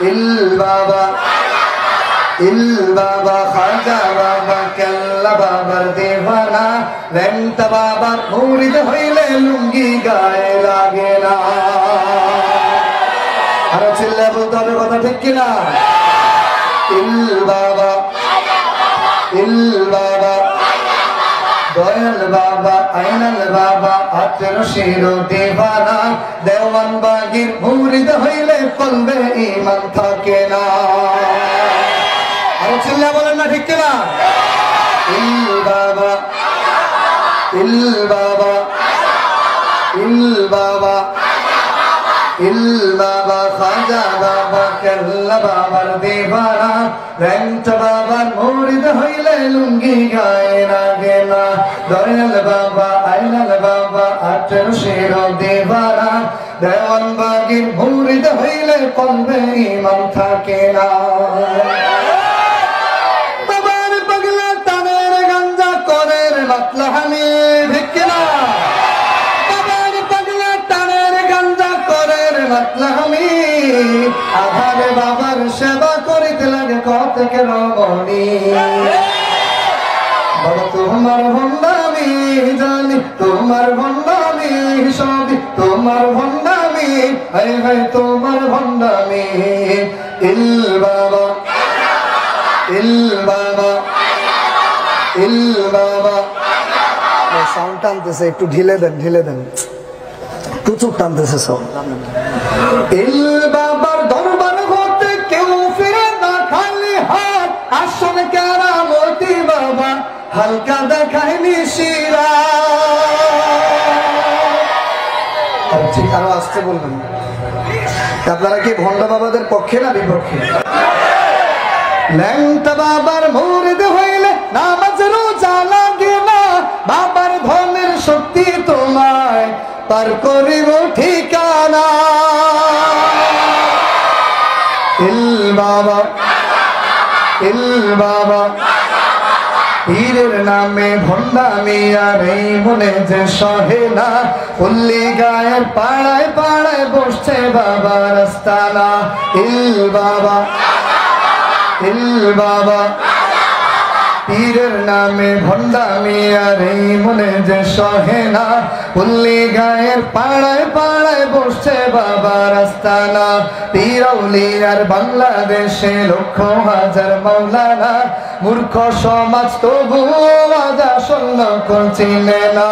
ইল বাবা ইল বাবা খাজা বাবা কেল্লা বাবার দেওয়ানা লেংটা বাবার মুরিদ হইলে লুঙ্গি গায়ে লাগে না আরো চিল্লা বলতে হবে কথা ঠিক কিনা ইল বাবা ইল বাবা দয়াল বাবা আইনাল বাবা আত্র শিরো দেওয়ানা দেওয়ান বাগির মুরিদ হইলে কলবে ঈমান থাকে না আরো চিল্লা বলেন না ঠিক কিনা ইল বাবা ইল বাবা ইল বাবা ইল বাবা খাজা বাবা কেল্লা বাবার দেওয়ানা লেংটা বাবার মুরিদ হইলে লুঙ্গি গায়ে লাগে না দয়াল বাবা আইনাল বাবা আত্র শিরো দেওয়ানা দেওয়ান বাগির মুরিদ হইলে কলবে ঈমান থাকে না বাবার পাগলা টানের গাঞ্জা করের মাতলাহানি ঠিক কিনা বাবার পাগলা টানের গাঞ্জা করের মাতলাহানি আধারে বাবার সেবা করিতে লাগে কত কে রমণী বাবা তোমার ভণ্ডামি জানি তোমার ভণ্ডামি সবই তোমার ভণ্ডামি হাই হাই তোমার ভণ্ডামি ইল বাবা ইল বাবা ইল বাবা সাউন্ড টানতেছে একটু ঢিলে দেন প্রচুর টানতেছে সাউন্ড ইল বাবার দরবার হতে কেউ ফিরে না খালি হাত আসল কেরামতি বাবা হালকা দেখায়নি শিরা ঠিক আরো আসতে বলবেন আপনারা কি ভণ্ড বাবাদের পক্ষে না বিপক্ষে ল্যাংটা বাবার মুরিদ হইলে নামাজ রোজা লাগে না বাবার ধনের শক্তি তোমায় পার করিব ঠিকানা ইল বাবা ইল বাবা পীরের নামে ভণ্ডামি আর এই মনে যে সহে না পল্লী গায়ের পাড়ায় পাড়ায় বসছে বাবার আস্তানা ইল বাবা ইল বাবা পীরের নামে ভণ্ডামি আর এই মনে যে সহে না পল্লী গায়ের পাড়ায় পাড়ায় বসছে বাবার আস্তানা পীর আউলিয়ার বাংলাদেশে লক্ষ হাজার মাওলানা মূর্খ সমাজ তবু আজা শূন্য করছিলে না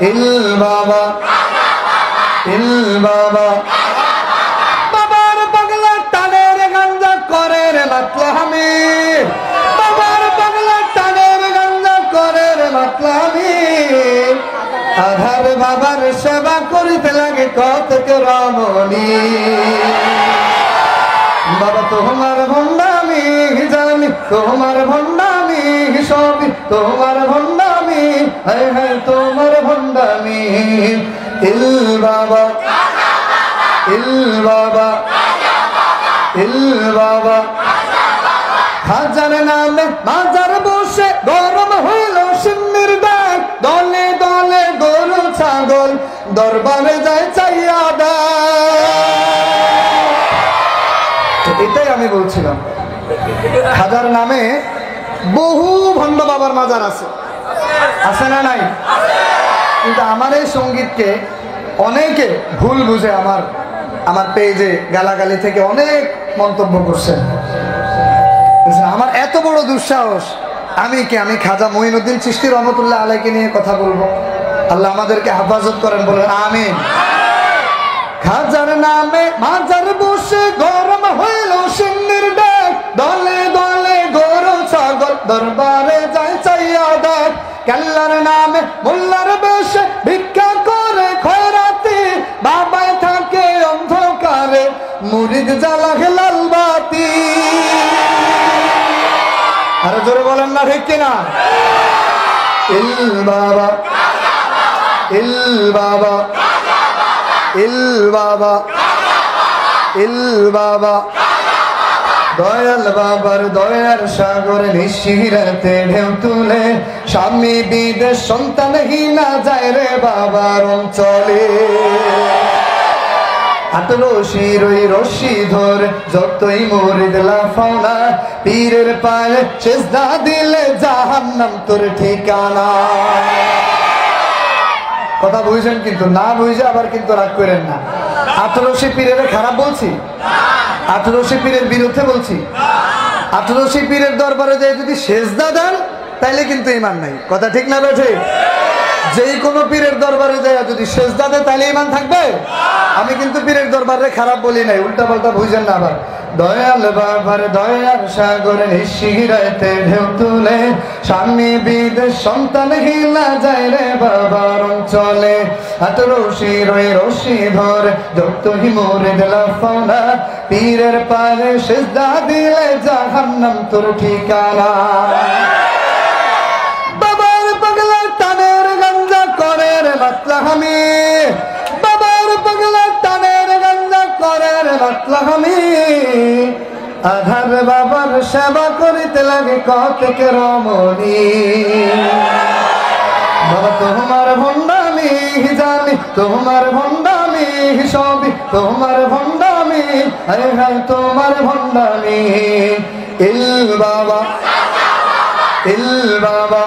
ইল বাবা ইল বাবা বাবার পাগলা টানের গাঞ্জা করে রে মাতলাহামি বাবার পাগলা টানের গাঞ্জা করে রে মাতলাহামি আধার বাবার সেবা করিতে লাগে কত কে রমণী বাবা তোমার ভণ্ডামি জানি তোমার ভণ্ডামি সবই তোমার ভণ্ডামি হায় হায় তোমার ভণ্ডামি ইল বাবা ইল বাবা ইল বাবা হাজার নামে মাজার বসে গরম হইল সিন্নির ডাক দলে দলে গরু ছাগল দরবারে যায় চাইয়া এটাই আমি বলছিলাম হাজার নামে বহু ভণ্ড বাবার মাজার আছে আছে না নাই কিন্তু আমার এই সঙ্গীতকে অনেকে ভুল বুঝে আমার পেজে গালাগালি থেকে অনেক মন্তব্য করছেন আমার এত বড় দুঃসাহস আমি খাজা মঈনুদ্দিন চিশতি রহমতুল্লাহ আলাইকে নিয়ে কথা বলবো আল্লাহ আমাদেরকে হেফাজত করেন বলেন আমিন খাজার নামে মাজার বসে গরম হইল সিন্নির ডাক দলে দলে গরু ছাগল দরবারে যায় চাইয়া ডাক কেল্লার নামে মোল্লার বেশে ভিক্ষা করে খয়রাতি বাবায় থাকে অন্ধকারে মুরিদ জ্বালাহে লাল বাতি আরো জোরে বলেন না ঠিক কিনা ইল বাবা ইল বাবা ইল বাবা ইল বাবা দয়াল বাবার দয়ার সাগর নিশিরাতে ঢেউ তুলে স্বামী বিদেশ সন্তানহীনা যায় রে বাবার অঞ্চলে আতরশির ওই রশি ধরে যতই মুরিদ লাফাও না, পীরের পায়ে সেজদা দিলে জাহান্নাম তোর ঠিকানা। কথা বুঝছেন? কিন্তু না বুঝে আবার কিন্তু রাগ করেন না। আতরশি পীরের খারাপ বলছি? আতরশি পীরের বিরুদ্ধে বলছি? আতরশি পীরের দরবারে যায় যদি সেজদা দেন তাইলে কিন্তু ঈমান নাই। কথা ঠিক না বেঠে? যেই কোনো পীরের দরবারে যায় যদি সেজদা দেয় তাইলে ঈমান থাকবে? আমি কিন্তু পীরের দরবারে খারাপ বলি নাই, উল্টা পাল্টা বুঝেন না আবার। দয়াল বাবার দয়ার সাগরে নিশিরাতে ঢেউ তুলে, স্বামী বিদেশ সন্তান হিলা যায় রে বাবার অঞ্চলে। আতরশি ওই রশি ধরে যতই মুরিদ লাফাও না, পীরের পায়ে সেজদা দিলে জাহান্নাম তোর ঠিকানা। বাবার পাগলা টানের গাঞ্জা করে রে মাতলাহামি, বাবার পাগলা টানের গাঞ্জা করে রে মাতলাহামি। আধার বাবার সেবা করিতে লাগে কতকে রমণী। বাবা তোমার ভণ্ডামি জানি, তোমার ভণ্ডামি সবই তোমার ভণ্ডামি, আরে ভাই তোমার ভণ্ডামি। ইল বাবা, ইল বাবা।